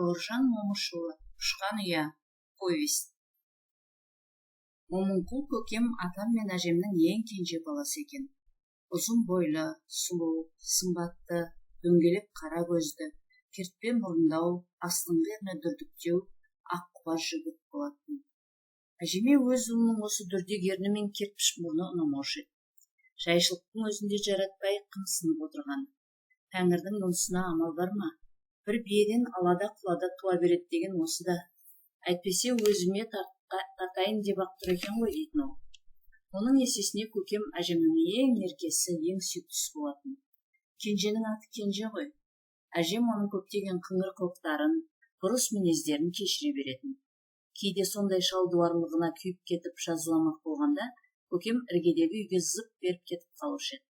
Бауыржан Момышұлы, Ұшқан ұя, повесть. Момынқұл көкем атам мен әжемнің ең кенже баласы екен. Ұзын бойлы, сұлу, сымбатты, дөңгелек қара көзді, кертпе мұрындау, астыңғы ерні дүрдіктеу, ақ құба жігіт болатын. Әжеме өз ұлының осы дүрдек ерні мен кертпіш мұрны ұнамаушы еді. Жайшылықтың өзінде жаратпай қымсынып отырған. Тәңірдің мұнысына амал бар ма? Бір биеден алада құлада туа береді деген осы да. Әйтпесе өзіме тартайын деп ақ тұр екен ғой дейтін ол. Оның есесіне көкем әжемнің ең еркесі, ең сүйіктісі болатын. Кенженің аты Кенже ғой. Әжем оның көптеген қыңыр қылықтарын, бұрыс мінездерін кешіре беретін. Кейде сондай шалдуарлығына күйіп кетіп жазыламақ болғанда, көкем іргедегі үйге зып беріп кетіп қалушы еді.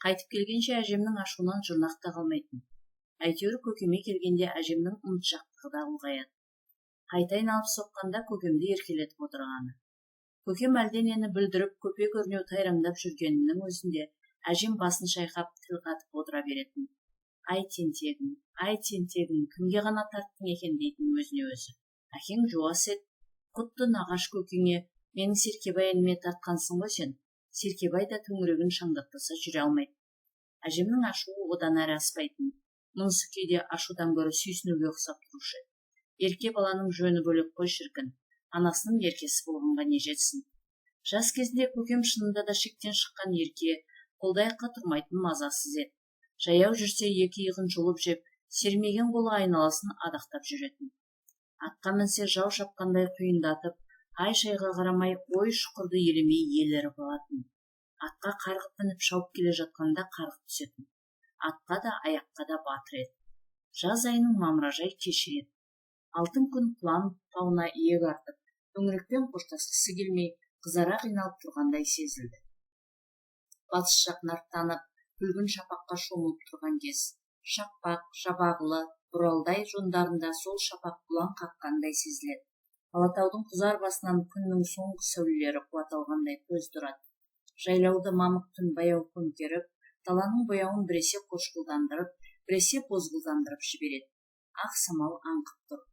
Қайтып келгенше әжемнің ашуынан жұрнақ та қалмайтын. Әйтеуір көкеме келгенде әжемнің ұмытшақтығы да ұлғаяды. Қайта алып соққанда көкемді еркелетіп отырғаны. Көкем әлденені бүлдіріп, көпе-көрнеу тайраңдап жүргенінің өзінде әжем басын шайқап тіл қатып отыра беретін. Ай тентегім, кімге ғана тарттың екен дейтін өзіне өзі. Әкең жуас еді, құтты нағаш көкеңе, менің Серкебай әніме тартқансың ғой сен. Серкебай да төңірегін шаңдатпаса жүре алмайды. Әжемнің ашуы одан әрі аспайтын. Мұнысы кейде ашудан гөрі сүйсінуге ұқсап тұрушы. Ерке баланың жөні бөлек қой шіркін. Анасының еркесі болғанға не жетсін. Жас кезінде көкем шынында да шектен шыққан ерке, қолдай-ақ тұрмайтын мазасыз еді. Жаяу жүрсе екі иығын жұлып жеп, сермеген қолы айналасын адақтап жүретін. Атқа мінсе жау шапқандай құйындатып, ай-шайға қарамай ой шұқырды елемей еліріп алатын. Атқа қарғып мініп шауып келе жатқанда қарғып түсетін. Атқа да аяққа да батыр еді. Жаз айының мамыражай кеші еді. Алтын күн құлан тауына иек артып, төңірекпен қоштасқысы келмей, қызара қиналып тұрғандай сезілді. Батыс жақ нарттанып, күлгін шапаққа шомылып тұрған кез. Шақпақ, жабағылы, бұралдай жондарында сол шапақ бұлан қаққандай сезіледі. Алатаудың құзар басынан күннің соңғы сәулелері қуат алғандай көз тұрады. Жайлауды мамық түн баяу көмкеріп, даланың бояуын біресе қошқылдандырып, біресе бозғылдандырып жібереді. Ақ самал аңқып тұр.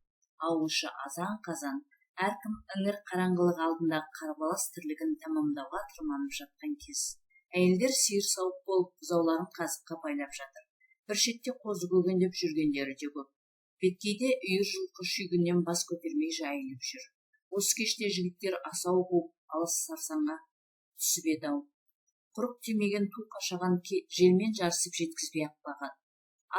Ауылшы азан-қазан, әркім іңір қараңғылық алдындағы қарбалас тірлігін тамамдауға тырманып жатқан кез. Әйелдер сиыр сауып болып, бұзауларын қазыққа байлап жатыр. Бір шетте қозы көгендеп жүргендері де көп. Беткейде үйір жылқы шүйгіннен бас көтермей жайылып жүр. Осы кеште жігіттер асау қуып алыс сарсаңға түсіп еді-ау. Құрық тимеген ту қашаған желмен жарысып жеткізбей-ақ бағады.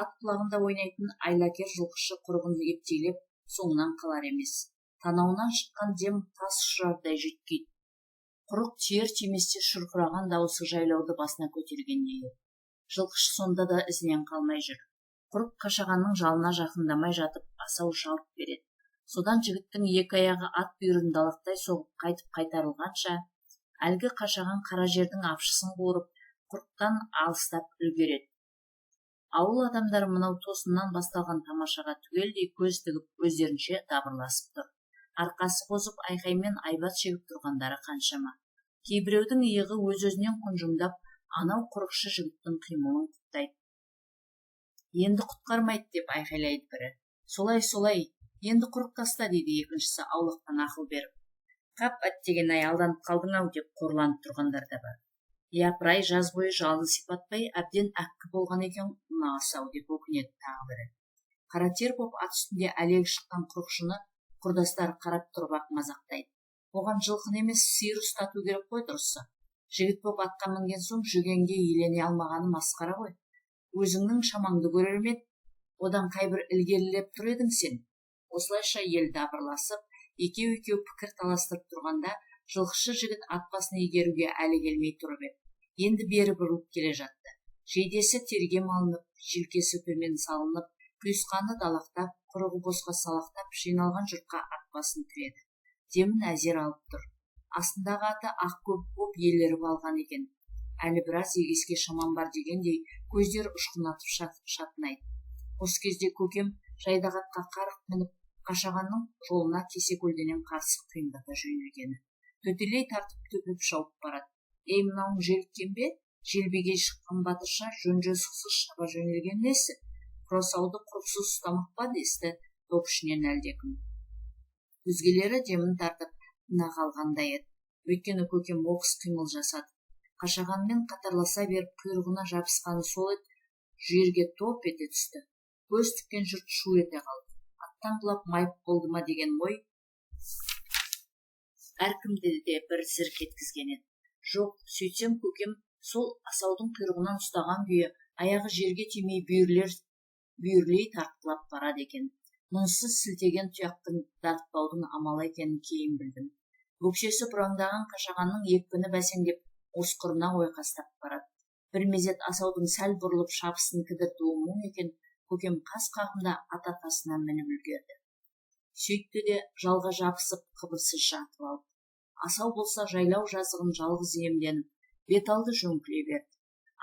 Ат құлағында ойнайтын айлакер жылқышы құрығын ептейлеп соңынан қалар емес. Танауынан шыққан дем тас ұшырардай жүйткиді. Құрық тиер тиместе шұрқыраған дауысы жайлауды басына көтергендей еді. Жылқышы сонда да ізінен қалмай жүр. Құрық қашағанның жалына жақындамай жатып асау жалт береді. Содан жігіттің екі аяғы ат бүйірін далақтай соғып қайтып қайтарылғанша, әлгі қашаған қара жердің апшысын қуырып, құрықтан алыстап үлгереді. Ауыл адамдары мынау тосыннан басталған тамашаға түгелдей көз тігіп өздерінше дабырласып тұр. Арқасы қозып айқаймен айбат шегіп тұрғандары қаншама. Кейбіреудің иығы өз-өзінен құнжыңдап, анау құрықшы жігіттің қимылын құптайды. Енді құтқармайды деп айқайлайды бірі. Солай, енді құрық таста дейді екіншісі аулақтан ақыл беріп. Қап әттеген-ай, алданып қалдың-ау деп қорланып тұрғандар да бар. Япырай, жаз бойы жалын сипатпай әбден әккі болған екен мынау деп өкінеді тағы бірі. Қара тер боп ат үстінде әлегі шыққан құрықшыны құрдастары қарап тұрып ақ мазақтайды. Оған жылқын емес сиыр ұстату керек қой дұрысы. Жігіт боп атқа мінген соң жүгенге иелене алмағаны масқара ғой. Өзіңнің шамаңды көрер ме еді? Одан қайбір ілгерілеп тұр едің сен. Осылайша ел дабырласып, екеу пікір таластырып тұрғанда, жылқышы жігіт ат басын игеруге әлі келмей тұрып еді. Енді бері бұрылып келе жатты. Жейдесі терге малынып, желкесі төмен салынып, құйысқаны далақтап, құрығы босқа салақтап, жиналған жұртқа ат басын тіреді. Демін әзер алып тұр. Астындағы аты ақ көп боп еліріп алған екен. Әлі біраз егеске шаман бар дегендей, көздер ұшқынатып шатынайды. Осы кезде көкем жайдақ атқа қарық мініп, қашағанның жолына кесе көлденең қарсы құйындата жөнелгені. Төтелей тартып төпеп шауып барады. Ей, мынауың желіккен бе? Желбегей шыққан батырша жөн-жосықсыз шаба жөнелген несі? Құрасауды құрықсыз ұстамақ па десті. топ ішінен әлдекім. Өзгелері демін тартып тына қалғандай еді. Өйткені көкем оқыс қимыл жасады. Қашағанмен қатарласа беріп құйрығына жабысқаны сол еді, жерге топ ете түсті. Көз тіккен жұрт шу ете қалды. Аттан құлап майып болды ма деген ой әркімді де бір зірк еткізген еді. Жоқ, сөйтсем көкем сол асаудың құйрығынан ұстаған күйі аяғы жерге тимей бүйірлей тартқылап барады екен. Мұнысы сілтеген тұяқтың дарытпаудың амалы екенін кейін білдім. Өкшесі бұраңдаған қашағанның екпіні бәсеңдеп, осқырына ойқастап барады. Бір мезет асаудың сәл бұрылып шапысын кідіртуі мұң екен, көкем қас қағымда ата тасына мініп үлгерді. Сөйтті де жалға жабысып қыбырсыз жатып алды. Асау болса жайлау жазығын жалғыз иемденіп, бет алды жөңкіле берді.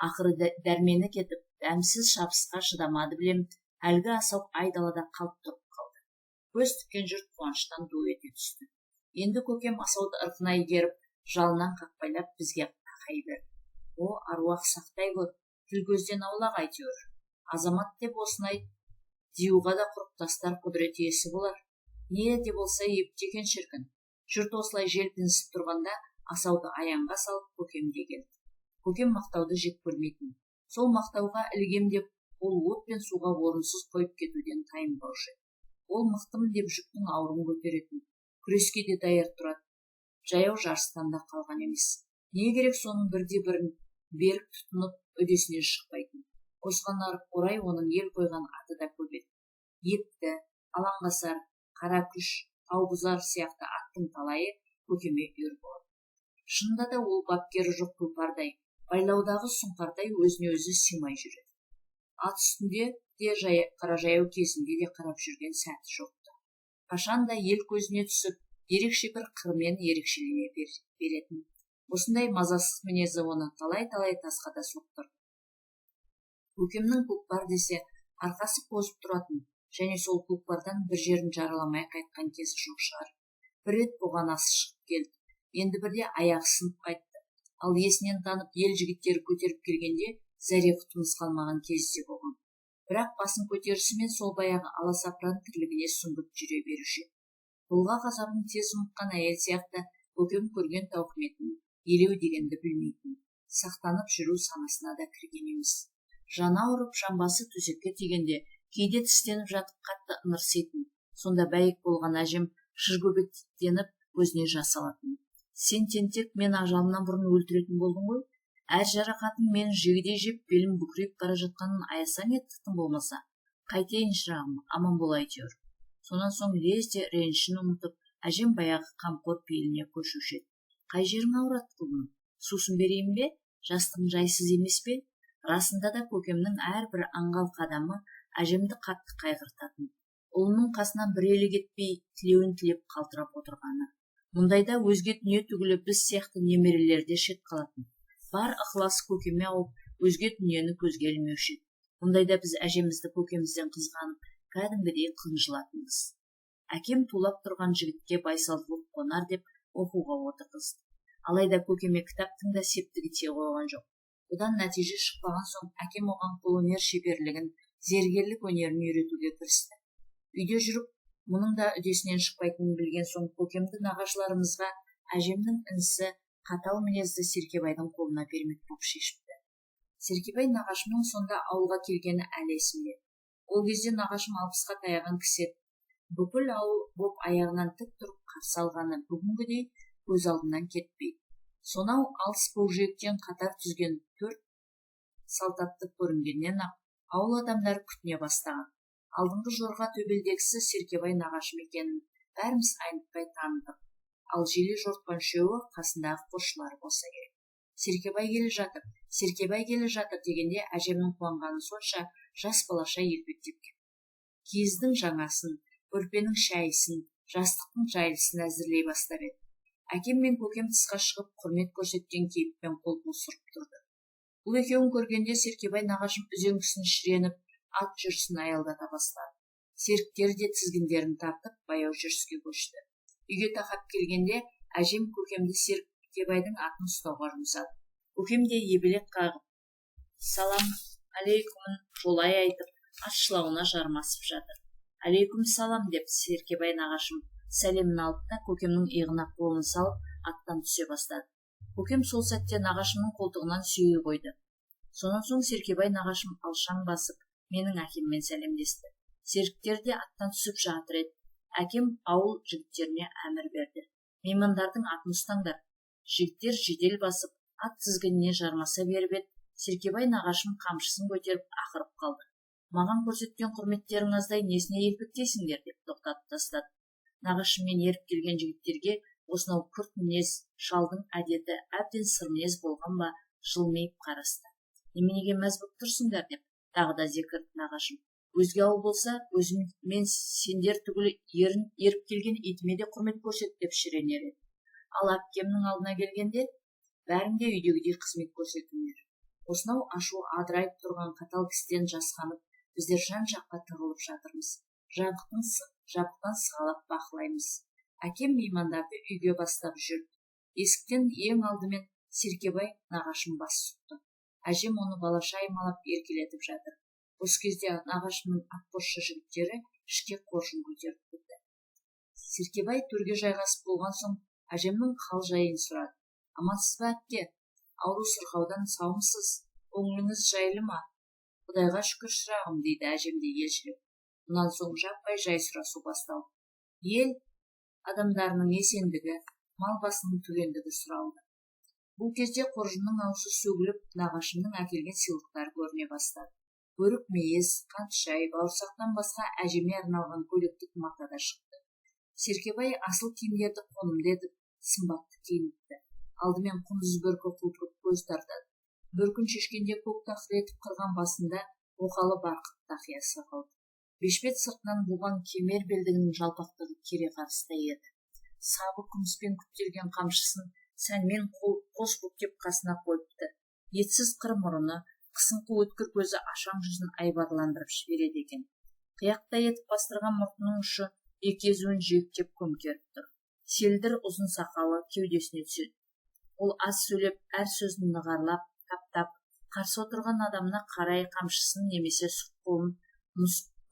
Ақыры дәрмені кетіп, дәмсіз шабысқа шыдамады білем, әлгі асау айдалада қалып тұрып қалды. Көз тіккен жұрт қуаныштан ду ете түсті. Енді көкем асауды ырқына игеріп, жалынан қақпайлап бізге тақай берді. О, аруақ сақтай көр, тіл көзден аулақ әйтеуір. Азамат деп осыны айт, диюға да құрықтастар құдірет иесі болар. Не де болса ептеген шіркін. Жұрт осылай желпінісіп тұрғанда асауды аяңға салып көкемге келді. Көкем мақтауды жек көрмейтін. Сол мақтауға ілгем деп, ол от пен суға орынсыз қойып кетуден тайынбаушы еді. Ол мықтымын деп жүктің ауырын көтеретін, күреске де даяр тұрады. Жаяу жарыстан да қалған емес. Не керек соның бірде бірін берік тұтынып өдесінен шықпайтын. Осыған орай оның ел қойған аты да көп еді. Епті, алаңғасар, Қаракүш, Таубұзар сияқты аттың талайы көкеме үйір болады. Шынында да ол бапкері жоқ тұлпардай, байлаудағы сұңқардай өзіне өзі сыймай жүреді. Ат үстінде де қара жаяу кезінде де қарап жүрген сәті жоқты. Қашанда ел көзіне түсіп, ерекше бір қырмен ерекшелене беретін. Осындай мазасыз мінезі оны талай-талай тасқа да соқтырды. Көкемнің көкпар десе арқасы қозып тұратын, және сол көкпардан бір жерін жараламай қайтқан кезі жоқ шығар. Бір рет бұған асы шығып келді. Енді бірде аяғы сынып қайтты. Ал есінен танып ел жігіттері көтеріп келгенде зәре-құтымыз қалмаған кезде болған. Бірақ басын көтерісімен сол баяғы аласапыран тірлігіне сүңгіп жүре беруші. Бұлға ғазабын тез ұмытқан әйел сияқты көкем көрген тауқыметін елеу дегенді білмейтін. Сақтанып жүру санасына да кірген емес. Жаны ауырып жамбасы төсекке тигенде кейде тістеніп жатып қатты ыңырситын. Сонда бәйек болған әжем шыргөбектеніп көзіне жас алатын. Сен тентек, мен ажалымнан бұрын өлтіретін болдың ғой. Әр жарақатын мен жегідей жеп, белім бүкірейіп бара жатқанын аясаң еттің болмаса. Қайтейін шырағым, аман бол әйтеуір. Сонан соң лезде ренішін ұмытып, әжем баяғы қамқор пейіліне көшуші еді. Қай жерің ауырады құлыным? Сусын берейін бе? Жастығың жайсыз емес пе? Расында да көкемнің әрбір аңғал қадамы әжемді қатты қайғыртатын. Ұлының қасынан бір елі кетпей, тілеуін тілеп қалтырап отырғаны. Мұндайда өзге дүние түгілі біз сияқты немерелерде шет қалатын. Бар ықыласы көкеме ауып, өзге дүниені көзге ілмеуші. Мұндайда біз әжемізді көкемізден қызғанып, кәдімгідей қынжылатынбыз. Әкем тулап тұрған жігітке байсалдылық қонар деп оқуға отырғызды. Алайда көкеме кітаптың да септігі тие қойған жоқ. Одан нәтиже шықпаған соң әкем оған қолөнер шеберлігін, зергерлік өнерін үйретуге кірісті. Үйде жүріп, мұның да үдесінен шықпайтынын білген соң көкемді нағашыларымызға әжемнің інісі қатал мінезді Серкебайдың қолына бермек боп шешіпті. Серкебай нағашымның сонда ауылға келгені әлі есімде. Ол кезде нағашым 60-қа таяған кісі еді. Бүкіл ауыл боп аяғынан тік тұрып қарсы алғаны бүгінгідей көз алдынан кетпейді. Сонау алыс көкжиектен қатар түзген 4 салтатты көрінгеннен ақ ауыл адамдары күтіне бастаған. Алдыңғы жорға төбелдегісі Серкебай нағашым екенін бәріміз айнытпай таныдық. Ал желе жортқан үшеуі қасындағы қосшылары болса керек. Серкебай келе жатыр дегенде әжемнің қуанғаны сонша жас балаша елпектеп кетті. Киіздің жаңасын, көрпенің шәйісін, жастықтың жайлысын әзірлей бастап еді. Әкем мен көкем тысқа шығып құрмет көрсеткен кейіппен қол бұлсырып тұрды. Бұл екеуін көргенде Серкебай нағашым үзеңгісін шіреніп, ат жүрісін аялдата бастады. Серіктері де тізгіндерін тартып, баяу жүріске көшті. Үйге тақап келгенде әжем көкемді Серкебайдың атын ұстауға жұмсады. Көкем де ебелек қағып, салам алейкумын жолай айтып, ат шылауына жармасып жатыр. Алейкум салам деп Серкебай нағашым сәлемін алды да көкемнің иығына қолын салып аттан түсе бастады. Көкем сол сәтте нағашымның қолтығынан сүйей қойды. Сонан соң Серкебай нағашым алшаң басып, менің әкеммен сәлемдесті. Серіктер де аттан түсіп жатыр еді. Әкем ауыл жігіттеріне әмір берді. Меймандардың атын ұстаңдар. Жігіттер жедел басып, ат тізгініне жармаса беріп еді, Серкебай нағашым қамшысын көтеріп ақырып қалды. Маған көрсеткен құрметтерің аздай несіне елпектейсіңдер деп тоқтатып тастады. Нағашыммен еріп келген жігіттерге осынау күрт мінез, шалдың әдеті әбден сырмінез болған ба, жылмиып қарасты. Неменеге мәз боп тұрсыңдар деп тағы да зекірді нағашым. Өзге ауыл болса, өзім мен сендер түгілі еріп келген итіме де құрмет көрсет деп шіренер еді. Ал әпкемнің алдына келгенде, бәрің де үйдегідей қызмет көрсетіңдер. Осынау ашу адырайып тұрған қатал кісіден жасқанып, біздер жан-жаққа тығылып жатырмыз. Жабықтан сығалап бақылаймыз. Әкем меймандарды үйге бастап жүрді. Есіктен ең алдымен Серкебай нағашым бас сұқты. Әжем оны балаша аймалап еркелетіп жатыр. Осы кезде нағашымның атқосшы жігіттері ішке қоржын көтеріп кірді. Серкебай төрге жайғасып болған соң әжемнің хал жайын сұрады. Амансыз ба әпке? Ауру сырқаудан саумысыз? Көңіліңіз жайлы ма? Құдайға шүкір шырағым, дейді әжем де елшілеп. Мұнан соң жаппай жай сұрасу басталды. Ел адамдарының есендігі, мал басының түгендігі сұралды. Бұл кезде қоржынның аузы сөгіліп, нағашымның әкелген сыйлықтары көріне бастады. Бөрік мейіз, қант шай, бауырсақтан басқа әжеме арналған көйлектік мата да шықты. Серкебай асыл киімдерді қонымды етіп, сымбатты киініпті. Алдымен құндыз бөркі құлпырып көз тартады. Бөркін шешкенде көк тақыретіп қырған басында оқалы барқыт тақиясы қалды. Бешпет сыртынан буған кемер белдігінің жалпақтығы кере қарыста еді. Сабы күміспен күптелген қамшысын сәнмен қос бүктеп қасына қойыпты. Етсіз қыр мұрыны, қысыңқы өткір көзі ашаң жүзін айбарландырып жібереді екен. Қияқтай етіп бастырған мұртының ұшы екі езуін жиектеп көмкеріп тұр. Селдір ұзын сақалы кеудесіне түседі. Ол аз сөйлеп, әр сөзін нығарлап, таптап, қарсы отырған адамына қарай қамшысын немесе сұқ қолын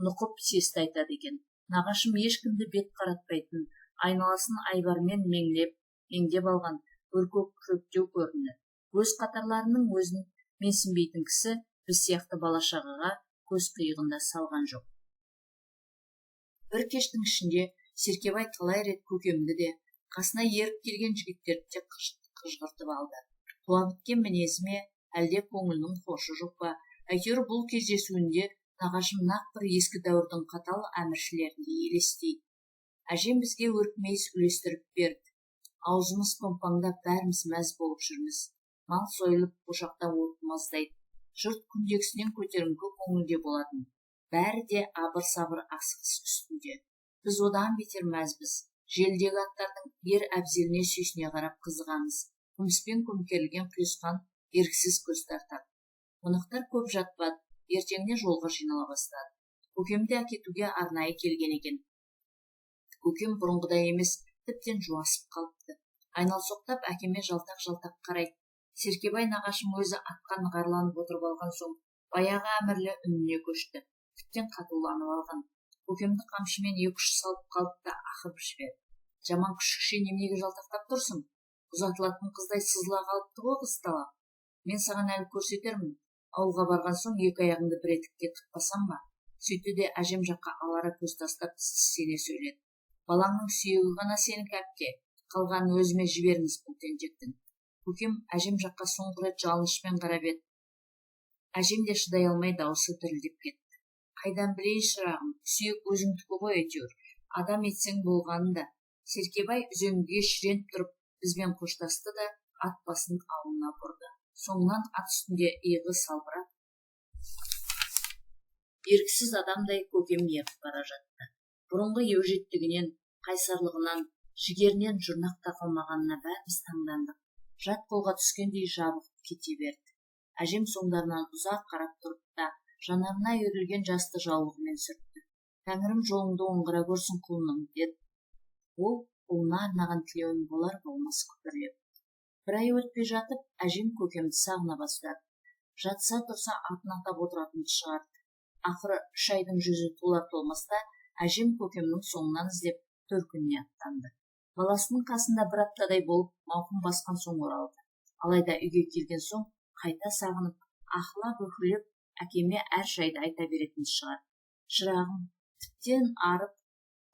нұқып сесті айтады екен. Нағашым ешкімді бет қаратпайтын, айналасын айбармен меңдеп алған өркөк көктеу көрінді. Өз қатарларының өзін менсінбейтін кісі біз сияқты бала-шағаға көз қиығында салған жоқ. Бір кештің ішінде Серкебай талай рет көкемді де, қасына еріп келген жігіттерді де қыжғыртып алды. Туа біткен мінезі ме, әлде көңілінің хошы жоқ па? Әйтеуір бұл кездесуінде нағашым нақ бір ескі дәуірдің қатал әміршілеріндей елестейді. Әжем бізге өркмейіз үлестіріп берді. Аузымыз томпаңдап бәріміз мәз болып жүрміз. Мал сойылып, ошақта от маздайды. Жұрт күндегісінен көтеріңкі көңілде болатын. Бәрі де абыр-сабыр асығыс үстінде. Біз одан бетер мәзбіз. Желдегі аттардың ер әбзеліне сүйсіне қарап қызығамыз. Күміспен көмкерілген құйысқан еріксіз көз тартады. Қонақтар көп жатпады. Ертеңіне жолға жинала бастады. Көкемді әкетуге арнайы келген екен. Көкем бұрынғыдай емес, тіптен жуасып қалыпты. Айналсоқтап әкеме жалтақ-жалтақ қарайды. Серкебай нағашым өзі атқа нығарланып отырып алған соң, баяғы әмірлі үніне көшті. Тіптен қатуланып алған. Көкемді қамшымен екі-үш салып қалып та ақырып жіберді. Жаман күшікше неменеге жалтақтап тұрсың? Ұзатылатын қыздай сызыла қалыпты ғой қыз талап. Мен саған әлі көрсетермін. Ауылға барған соң екі аяғыңды бір етікке тықпасам ба? Сөйтті де әжем жаққа алара көз тастап тістене сөйледі. Балаңның сүйегі ғана сенікі әпке. Қалғанын өзіме жіберіңіз бұл тентектің. Көкем әжем жаққа соңғы рет жалынышпен қарап еді. Әжем де шыдай алмай дауысы дірілдеп кетті. Қайдан білейін шырағым, сүйек өзіңдікі ғой әйтеуір. Адам етсең болғанында. Серкебай үзеңгіге шіреніп тұрып, бізбен қоштасты да ат басын ауылына бұрды. Соңынан ат үстінде иығы салбырап, еріксіз адамдай көкем ертіп бара жатты. Бұрынғы еужеттігінен, қайсарлығынан, жігерінен жұрнақ тақылмағанына бәріміз таңдандық. Жат қолға түскендей жабығып кете берді. Әжем соңдарынан ұзақ қарап тұрып та, жанарына үйірілген жасты жаулығымен сүртті. Тәңірім жолыңды оңғыра көрсін құлыным, деді. Ол ұлына арнаған тілеуін болар болмас күпірлеп. Бір ай өтпей жатып, әжем көкемді сағына бастады. Жатса тұрса атын атап отыратынды шығарды. Ақыры үш айдың жүзі толар толмаста әжем көкемнің соңынан іздеп төркініне аттанды. Баласының қасында бір аптадай болып мауқын басқан соң оралды. Алайда үйге келген соң қайта сағынып, ахылап-үһілеп әкеме әр жайды айта беретін шығар. Шырағым тіптен арып,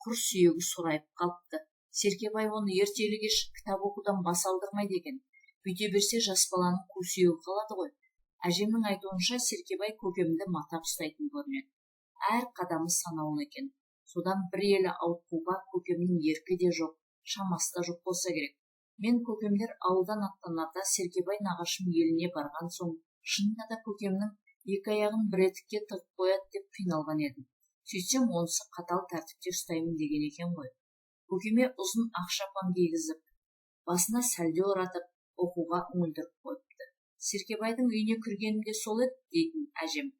құр сүйегі сорайып қалыпты. Серкебай оны ертелі-кеш кітап оқудан бас алдырмайды екен. Бүйте берсе жас баланың қу сүйегі қалады ғой. Әжемнің айтуынша Серкебай көкемді матап ұстайтын көрінеді. Әр қадамы санаулы екен. Содан бір елі ауытқуға көкемнің еркі де жоқ, шамасы да жоқ болса керек. Мен көкемдер ауылдан аттанарда Серкебай нағашым еліне барған соң, шынында да көкемнің екі аяғын бір етікке тығып қояды деп қиналған едім. Сөйтсем онысы қатал тәртіпте ұстаймын деген екен ғой. Көкеме ұзын ақ шапан кигізіп, басына сәлде оратып, оқуға үңілдіріп қойыпты. Серкебайдың үйіне кіргенімде сол еді дейтін әжем.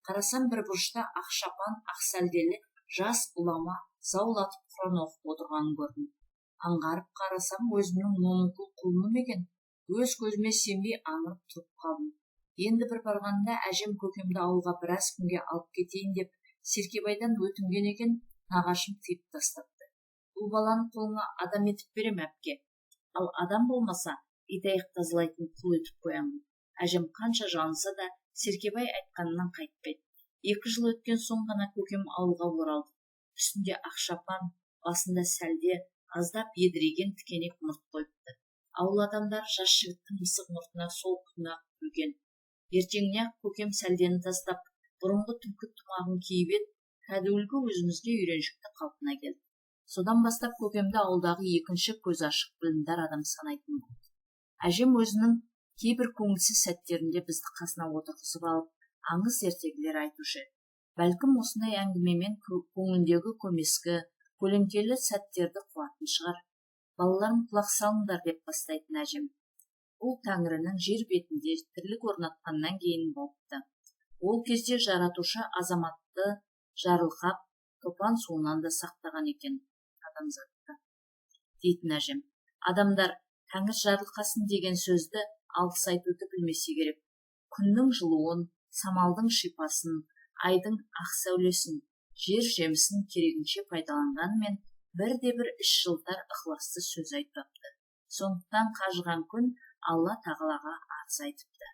Қарасам бір бұрышта ақ шапан, ақ сәлделі жас ұлама заулатып құран оқып отырғанын көрдім. Аңғарып қарасам өзімнің момынқұл құлыным екен. Өз көзіме сенбей аңырып тұрып қалдым. Енді бір барғанда әжем көкемді ауылға біраз күнге алып кетейін деп Серкебайдан өтінген екен, нағашым тыйып тастапты. Бұл баланы қолыңа адам етіп берем әпке. Ал адам болмаса, итаяқ тазалайтын құл етіп қоямын. Әжем қанша жалынса да Серкебай айтқанынан қайтпайды. 2 жыл өткен соң ғана көкем ауылға оралды. Үстінде ақ шапан, басында сәлде, аздап едірейген тікенек мұрт қойыпты. Ауыл адамдар жас жігіттің мысық мұртына сол күні-ақ күлген. Ертеңіне көкем сәлдені тастап, бұрынғы түлкі тымағын киіп еді, кәдуілгі өзімізге үйреншікті қалпына келді. Содан бастап көкемді ауылдағы екінші көз ашық білімдар адам санайтын болды. Әжем өзінің кейбір көңілсіз сәттерінде бізді қасына отырғызып алып, аңыз ертегілер айтушы еді. Бәлкім осындай әңгімемен көңілдегі көмескі, көлеңкелі сәттерді қуатын шығар. Балаларым құлақ салыңдар деп бастайтын әжем. Бұл Тәңірінің жер бетінде тірлік орнатқаннан кейін болыпты. Ол кезде жаратушы азаматты жарылқап, топан суынан да сақтаған екен адамзатты. Дейтін әжем. Адамдар Тәңір жарылқасын деген сөзді алғыс айтуды білмесе керек. Күннің жылуын, самалдың шипасын, айдың ақ сәулесін, жер жемісін керегінше пайдаланғанмен бірде-бір іс жылтар ықыласты сөз айтпапты. Сондықтан қажыған күн Алла тағалаға арыз айтыпты.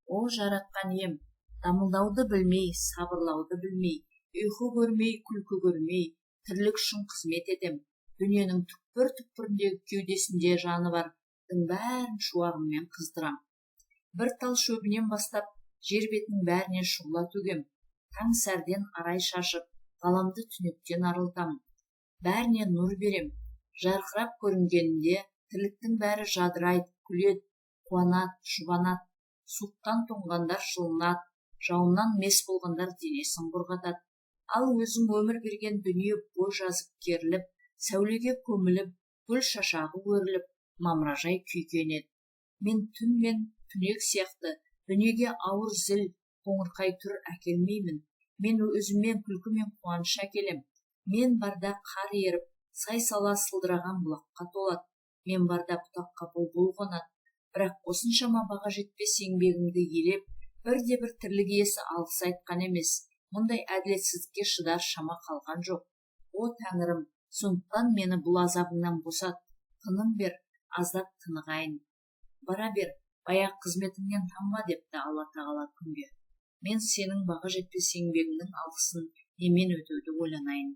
О жаратқан ем, дамылдауды білмей, сабырлауды білмей, ұйқы көрмей, күлкі көрмей, тірлік үшін қызмет етем. Дүниенің түкпір-түкпіріндегі кеудесінде жаны бар бәрін шуағыммен қыздырам. Бір тал шөбінен бастап, жер бетінің бәріне шұғыла төгем. Таң сәрден арай шашып, ғаламды түнектен арылтам. Бәріне нұр берем. Жарқырап көрінгенінде тірліктің бәрі жадырайды, күледі, қуанат, жұбанат. Суықтан тоңғандар жылынат, жауыннан мес болғандар денесін құрғатады. Ал өзің өмір берген дүние бой жазып керіліп, сәулеге көміліп, гүл шашағы өріліп, мамыражай күйкенеді. Мен түн мен түнек сияқты дүниеге ауыр зіл, қоңырқай түр әкелмеймін. Мен өзіммен күлкі мен қуаныш әкелем. Мен барда қар еріп, сай-сала сылдыраған бұлаққа толады. Мен барда бұтаққа бұлбұл қонады. Бірақ осыншама баға жетпес еңбегімді елеп, бірде-бір тірлік иесі алғыс айтқан емес. Мұндай әділетсіздікке шыдар шама қалған жоқ. О Тәңірім, сондықтан мені бұл азабыңнан босат. Тыным бер, аздап тынығайын. Бара бер, баяғы қызметіңнен танба, депті Алла тағала күнге. Мен сенің баға жетпес еңбегіңнің алғысын немен өтеуді ойланайын.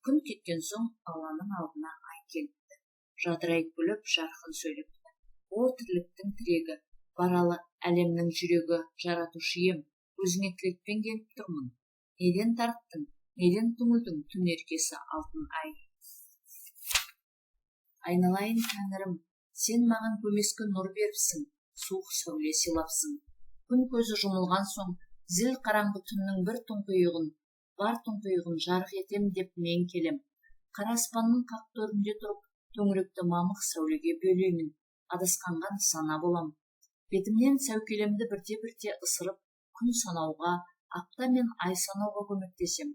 Күн кеткен соң Алланың алдына ай келіпті. Жадырай күліп, жарқын сөйлепті. О тірліктің тірегі, баралы әлемнің жүрегі, жаратушы ем, өзіңе тілекпен келіп тұрмын. Неден тарттың, неден түңілдің түн еркесі алтын ай? Айналайын Тәңірім, сен маған көмескі нұр беріпсің, суық сәуле сыйлапсың. Күн көзі жұмылған соң, зіл қараңғы түннің бір тұңғиығын, бар тұңғиығын жарық етем деп мен келем. Қара аспанның қақ төрінде тұрып, төңіректі мамық сәулеге бөлеймін. Адасқанға нысана болам. Бетімнен сәукелемді бірте-бірте ысырып, күн санауға, апта мен ай санауға көмектесем.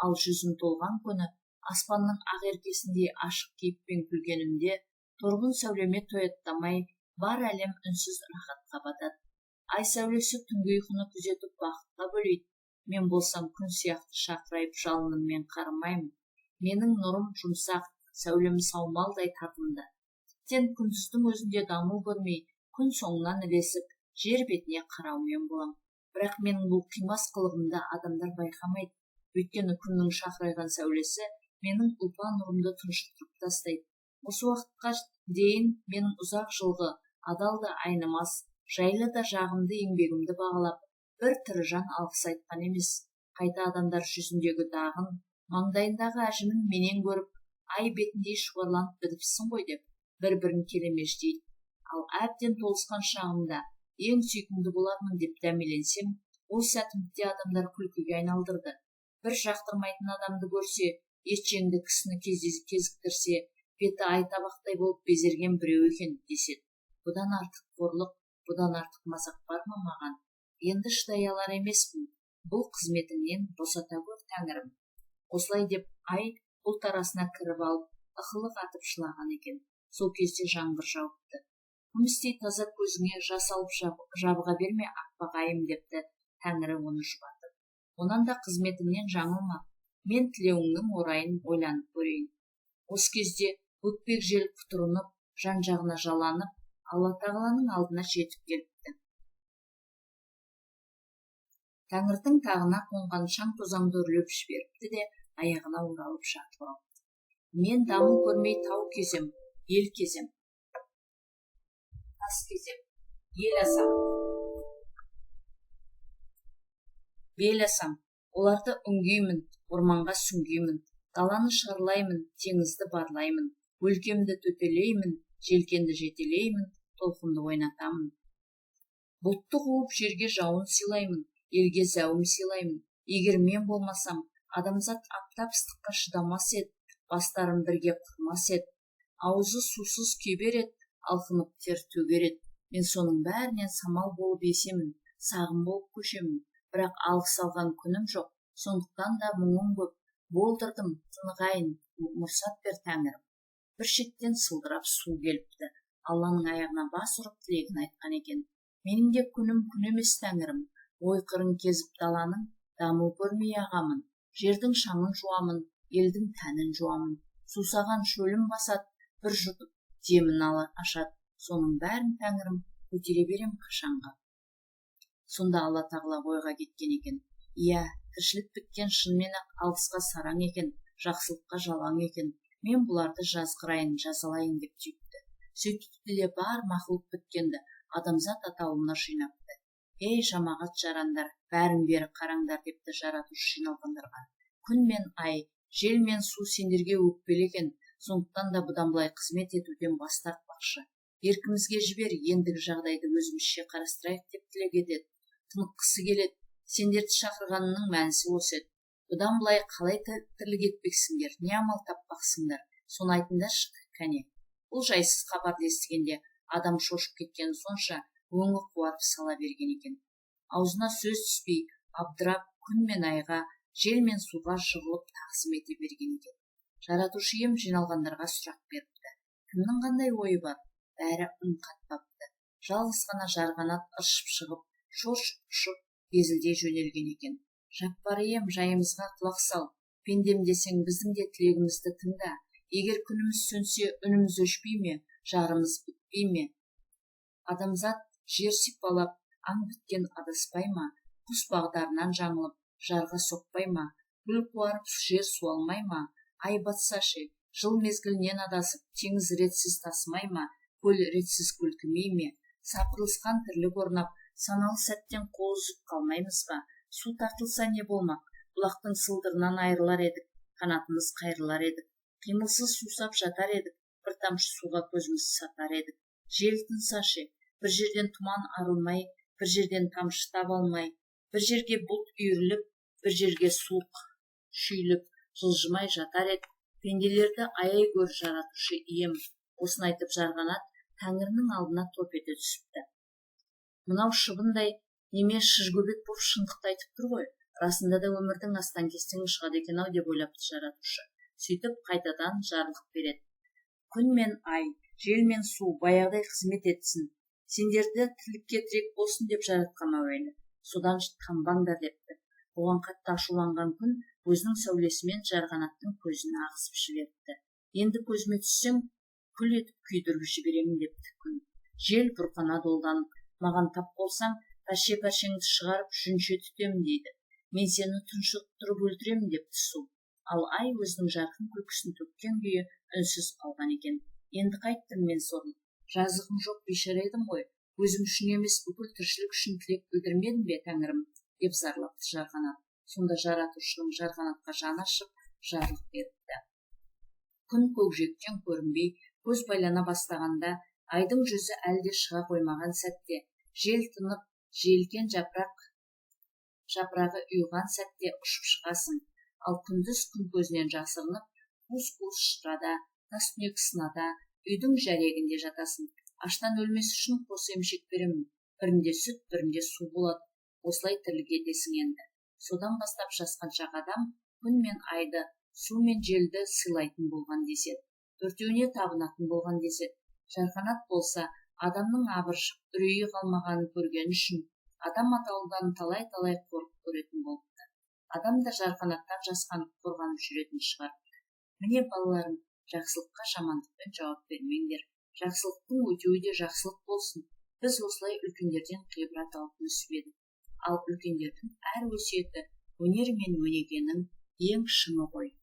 Ал жүзім толған күні, аспанның ақ еркесіндей ашық кейіппен күлгенімде, торғын сәулеме тояттамай, бар әлем үнсіз рахатқа батады. Ай сәулесі түнгі ұйқыны күзетіп бақытқа бөлейді. Мен болсам күн сияқты шақырайып жалыныммен қарымаймын. Менің нұрым жұмсақ, сәулем саумалдай татымды. Тіптен күндіздің өзінде дамыл көрмей, күн соңынан ілесіп, жер бетіне қараумен болам. Бірақ менің бұл қимас қылығымды адамдар байқамайды. Өйткені күннің шақырайған сәулесі менің ұлпа нұрымды тұншықтырып тастайды. Осы уақытқа дейін менің ұзақ жылғы, адал да айнымас, жайлы да жағымды еңбегімді бағалап, бір тірі жан алғыс айтқан емес. Қайта адамдар жүзіндегі дағын, маңдайындағы әжімін менен көріп, ай бетіндей шұбарланып бітіпсің ғой деп, бір-бірін келемеждейді. Ал әбден толысқан шағымда ең сүйкімді болармын деп дәмеленсем, ол сәтімде адамдар күлкіге айналдырды. Бір жақтырмайтын адамды көрсе, етжеңді кісіні кезіктірсе, беті айтабақтай болып безерген біреу екен деседі. Бұдан артық қорлық, бұдан артық мазақ бар ма маған? Енді шыдай алар емеспін. Бұл қызметіңнен босата көр, Тәңірім. Осылай деп ай бұлт арасына кіріп алып, ықылық атып жылаған екен. Сол кезде жаңбыр жауыпты. Күмістей таза көзіңе жас алып жабыға берме, ақбақайым депті Тәңірі оны жұбатып. Онан да қызметіңнен жаңылма. Мен тілеуіңнің орайын ойланып көрейін. Осы кезде өкпек жел құтырынып, жан-жағына жаланып, Алла тағаланың алдына жетіп келіпті. Тәңірдің тағына қонған шаң тозаңды үрлеп жіберіпті де, аяғына оралып жатып алыпты. Мен дамыл көрмей тау кезем, ел кезем, тас кезем, ел асам, бел асам, оларды үңгеймін, орманға сүңгеймін, даланы шарлаймын, теңізді барлаймын, өлкемді төтелеймін, желкенді жетелеймін, толқынды ойнатамын. Бұлтты қуып жерге жауын сыйлаймын, елге зәуім сыйлаймын. Егер мен болмасам, адамзат аптап ыстыққа шыдамас еді, бастарын бірге құрмас еді. Аузы сусыз кебер еді, алқынып тер төгер еді. Мен соның бәрінен самал болып есемін, сағым болып көшемін. Бірақ алғыс алған күнім жоқ, сондықтан да мұңым көп. Болдырдым, тынығайын, мұрсат бер Тәңірім. Бір шеттен сылдырап су келіпті. Алланың аяғына бас ұрып тілегін айтқан екен. Менің де күнім күн емес, Тәңірім. Ой қырын кезіп даланың, дамыл көрмей ағамын. Жердің шаңын жуамын, елдің тәнін жуамын. Сусаған шөлім басат, бір жұтып демін ашат. Соның бәрін Тәңірім көтере берем қашанға. Сонда Алла тағала ойға кеткен екен. Иә, тіршілік біткен шынымен-ақ алғысқа сараң екен, жақсылыққа жалаң екен. Мен бұларды жазғырайын, жазалайын деп түйіпті. Сөйтіпті де бар мақұлық біткенді адамзат атаулына жинапты. Ей жамағат жарандар, бәрін бері қараңдар депті жаратушы жиналғандарға. Күн мен ай, жел мен су сендерге өкпелі екен, сондықтан да бұдан былай қызмет етуден бас тартпақшы. Еркімізге жібер, ендігі жағдайды өзімізше қарастырайық деп тілек етеді. Тыныққысы келеді, сендерді шақырғанының мәнісі осы еді. Бұдан былай қалай тірлік етпексіңдер, не амал таппақсыңдар, соны айтыңдаршы кәне. Бұл жайсыз хабарды естігенде адам шошып кеткен сонша өңі қуатып сала берген екен. Аузына сөз түспей, абдырап, күн мен айға, жел мен суға жығылып тағзым ете берген екен. Жаратушы ием жиналғандарға сұрақ беріпті. Кімнің қандай ойы бар? Бәрі үн қатпапты. Жалғыз ғана жарғанат ыршып шығып, шошып ұшып, езілдей жөнелген екен. Жаппар ием, жайымызға құлақ сал, пендем десең біздің де тілегімізді тыңда. Егер күніміз сөнсе, үніміз өшпей ме, жарымыз бітпей ме? Адамзат жер сипалап, аң біткен адаспай ма? Құс бағдарынан жаңылып, жарға соқпай ма? Гүл қуарып, жер суалмай ма? Ай батсашы, жыл мезгілінен адасып, теңіз ретсіз тасымай ма? Көл ретсіз көлкімей ме? Сапырылысқан тірлік орнап, саналы сәттен қол үзіп қалмаймыз ба? Су тартылса не болмақ? Бұлақтың сылдырынан айырылар едік, қанатымыз қайрылар едік. Қимылсыз сусап жатар едік, бір тамшы суға көзіміз сатар едік. Жел тынсашы, бір жерден тұман арылмай, бір жерден тамшы таба алмай, бір жерге бұлт үйіріліп, бір жерге суық шүйіліп, жылжымай жатар едік. Пенделерді аяй көр жаратушы ием. Осыны айтып жарғанат Тәңірінің алдына топ ете түсіпті. Мынау шыбындай неме шыжгөбек боп шындықты айтып тұр ғой. Расында да өмірдің астан-кестеңі шығады екен-ау деп ойлапты жаратушы. Сөйтіп қайтадан жарлық береді. Күн мен ай, жел мен су баяғыдай қызмет етсін. Сендерді тірлікке тірек болсын деп жаратқам әуелі. Содан танбаңдар депті. Оған қатты ашуланған күн өзінің сәулесімен Жарғанаттың көзіне ағызып жіберіпті. Енді көзіме түссең, күл етіп күйдіріп жіберемін депті күн. Жел бұрқана долданып, маған тап болсаң, пәрше-пәршеңді шығарып жүнше түтемін дейді. Мен сені тұншықтырып өлтіремін депті су. Ал ай өзінің жарқын күлкісін төккен күйі үнсіз қалған екен. Енді қайттым мен сорлы. Жазығым жоқ бейшара едім ғой. Өзім үшін емес, бүкіл тіршілік үшін тілек білдірмедім бе, Тәңірім, деп зарлапты Жарғанат. Сонда жаратушым Жарғанатқа жаны ашып, жарлық беріпті. Күн көкжиектен көрінбей, көз байлана бастағанда, айдың жүзі әлде шыға қоймаған сәтте, жел тынып, желкен жапырағы ұйыған сәтте ұшып шығасың. Ал күндіз күн көзінен жасырынып, қуыс-қуыс шырада, тас-түнек сынада, үйдің жарегінде жатасың. Аштан өлмес үшін қос емшек беремін. Бірінде сүт, бірінде су болады. Осылай тірлік етесің енді. Содан бастап жасқаншақ адам күн мен айды, су мен желді сыйлайтын болған деседі. Төртеуіне табынатын болған деседі. Жарғанат болса, адамның абыржып, үрейі қалмағанын көргені үшін, адам атаулыдан талай-талай қорқып көретін болыпты. Адам да Жарғанаттан жасқанып қорғанып жүретін шығар. Міне балаларым, жақсылыққа жамандықпен жауап бермеңдер. Жақсылықтың өтеуі де жақсылық болсын. Біз осылай үлкендерден ғибрат алып өсіп едік. Ал үлкендердің әр өсиеті өнер мен өнегенің ең шыңы ғой.